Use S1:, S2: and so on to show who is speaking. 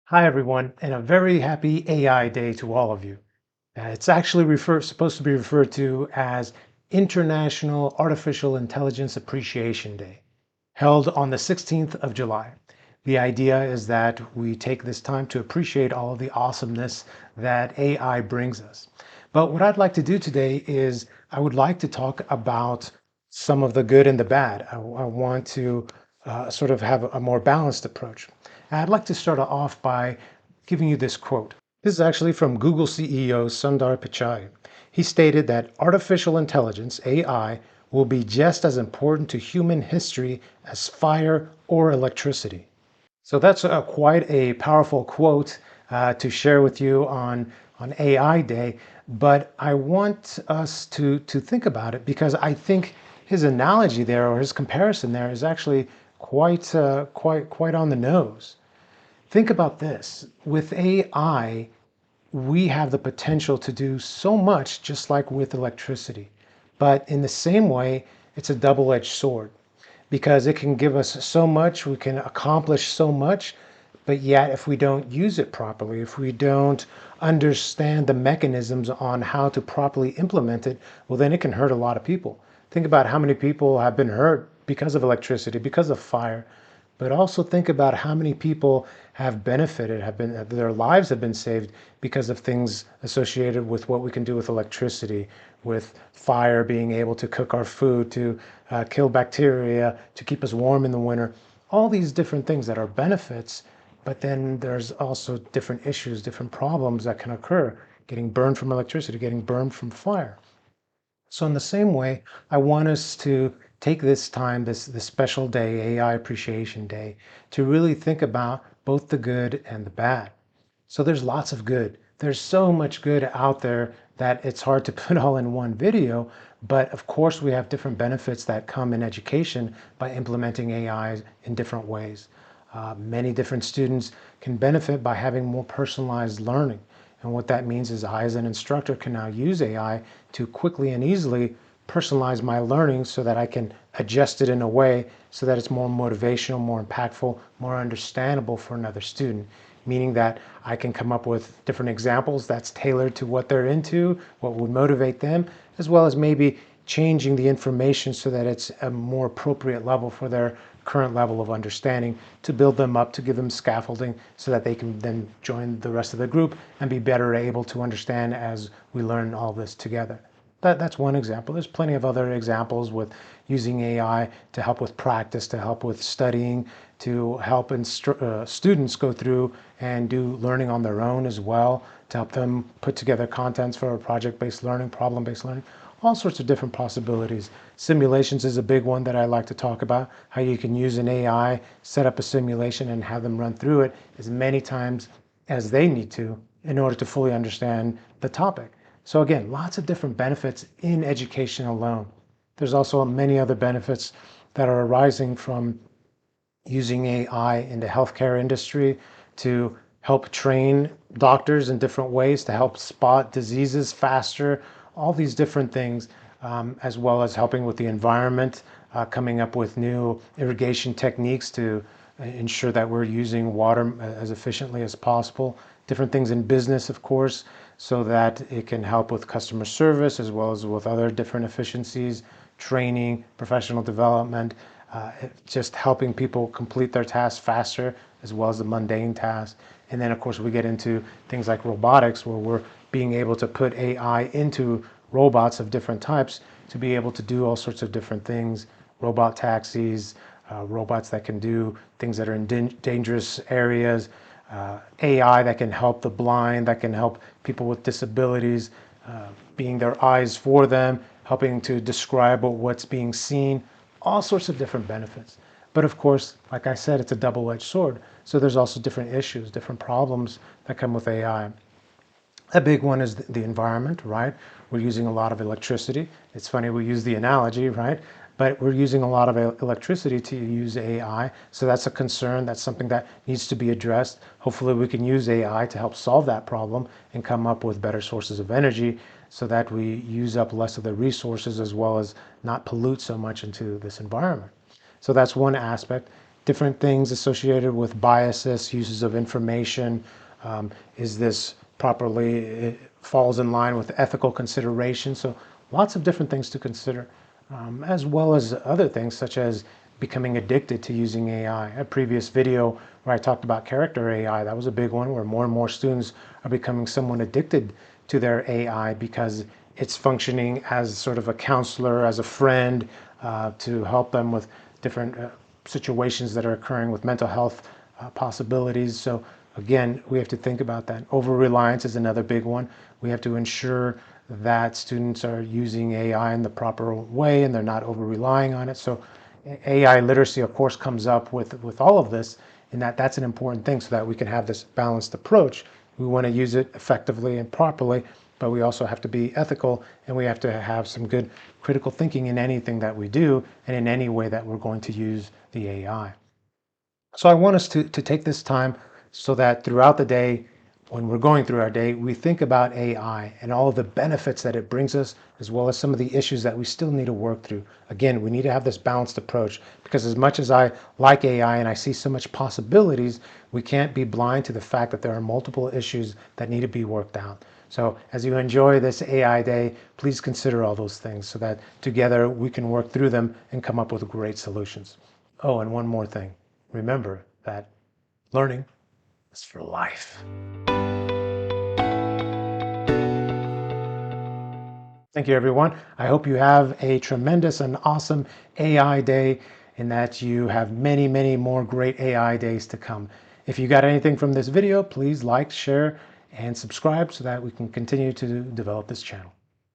S1: Hi, everyone, and a very happy AI Day to all of you. It's actually supposed to be referred to as International Artificial Intelligence Appreciation Day, held on the 16th of July. The idea is that we take this time to appreciate all of the awesomeness that AI brings us. But what I'd like to do today is I would like to talk about some of the good and the bad. I want to sort of have a more balanced approach. And I'd like to start off by giving you this quote. This is actually from Google CEO Sundar Pichai. He stated that artificial intelligence, AI, will be just as important to human history as fire or electricity. So that's quite a powerful quote to share with you on AI Day. But I want us to think about it because I think his analogy there or his comparison there is actually quite on the nose. Think about this. With AI, we have the potential to do so much just like with electricity. But in the same way, it's a double-edged sword because it can give us so much, we can accomplish so much, but yet if we don't use it properly, if we don't understand the mechanisms on how to properly implement it, well, then it can hurt a lot of people. Think about how many people have been hurt because of electricity, because of fire, but also think about how many people have benefited, their lives have been saved because of things associated with what we can do with electricity, with fire, being able to cook our food, to kill bacteria, to keep us warm in the winter. All these different things that are benefits, but then there's also different issues, different problems that can occur. Getting burned from electricity, getting burned from fire. So in the same way, I want us to take this time, this special day, AI Appreciation Day, to really think about both the good and the bad. So there's lots of good. There's so much good out there that it's hard to put all in one video, but of course we have different benefits that come in education by implementing AI in different ways. Many different students can benefit by having more personalized learning. And what that means is I, as an instructor, can now use AI to quickly and easily personalize my learning so that I can adjust it in a way so that it's more motivational, more impactful, more understandable for another student. Meaning that I can come up with different examples that's tailored to what they're into, what would motivate them, as well as maybe changing the information so that it's a more appropriate level for their current level of understanding, to build them up, to give them scaffolding so that they can then join the rest of the group and be better able to understand as we learn all this together. That's one example. There's plenty of other examples with using AI to help with practice, to help with studying, to help students go through and do learning on their own as well, to help them put together contents for project-based learning, problem-based learning, all sorts of different possibilities. Simulations is a big one that I like to talk about, how you can use an AI, set up a simulation and have them run through it as many times as they need to in order to fully understand the topic. So again, lots of different benefits in education alone. There's also many other benefits that are arising from using AI in the healthcare industry to help train doctors in different ways, to help spot diseases faster, all these different things, as well as helping with the environment, coming up with new irrigation techniques to ensure that we're using water as efficiently as possible. Different things in business, of course, so that it can help with customer service as well as with other different efficiencies, training, professional development, just helping people complete their tasks faster as well as the mundane tasks. And then, of course, we get into things like robotics, where we're being able to put AI into robots of different types to be able to do all sorts of different things, robot taxis, robots that can do things that are in dangerous areas, AI that can help the blind, that can help people with disabilities, being their eyes for them, helping to describe what's being seen, all sorts of different benefits. But of course, like I said, it's a double-edged sword. So there's also different issues, different problems that come with AI. A big one is the environment, right? We're using a lot of electricity. It's funny we use the analogy, right? But we're using a lot of electricity to use AI. So that's a concern. That's something that needs to be addressed. Hopefully we can use AI to help solve that problem and come up with better sources of energy so that we use up less of the resources as well as not pollute so much into this environment. So that's one aspect. different things associated with biases, uses of information. Is this properly, it falls in line with ethical consideration? So lots of different things to consider, as well as other things such as becoming addicted to using AI. A previous video where I talked about character AI, that was a big one where more and more students are becoming somewhat addicted to their AI because it's functioning as sort of a counselor, as a friend, to help them with different situations that are occurring with mental health possibilities. So again, we have to think about that. Over-reliance is another big one. We have to ensure that students are using AI in the proper way and they're not over-relying on it. So AI literacy, of course, comes up with all of this, and that's an important thing so that we can have this balanced approach. We want to use it effectively and properly, but we also have to be ethical, and we have to have some good critical thinking in anything that we do and in any way that we're going to use the AI. So I want us to take this time so that throughout the day, when we're going through our day, we think about AI and all of the benefits that it brings us, as well as some of the issues that we still need to work through. Again, we need to have this balanced approach because as much as I like AI and I see so much possibilities, we can't be blind to the fact that there are multiple issues that need to be worked out. So as you enjoy this AI day, please consider all those things so that together we can work through them and come up with great solutions. Oh, and one more thing. Remember that learning is for life. Thank you, everyone. I hope you have a tremendous and awesome AI day and that you have many, many more great AI days to come. If you got anything from this video, please like, share, and subscribe so that we can continue to develop this channel.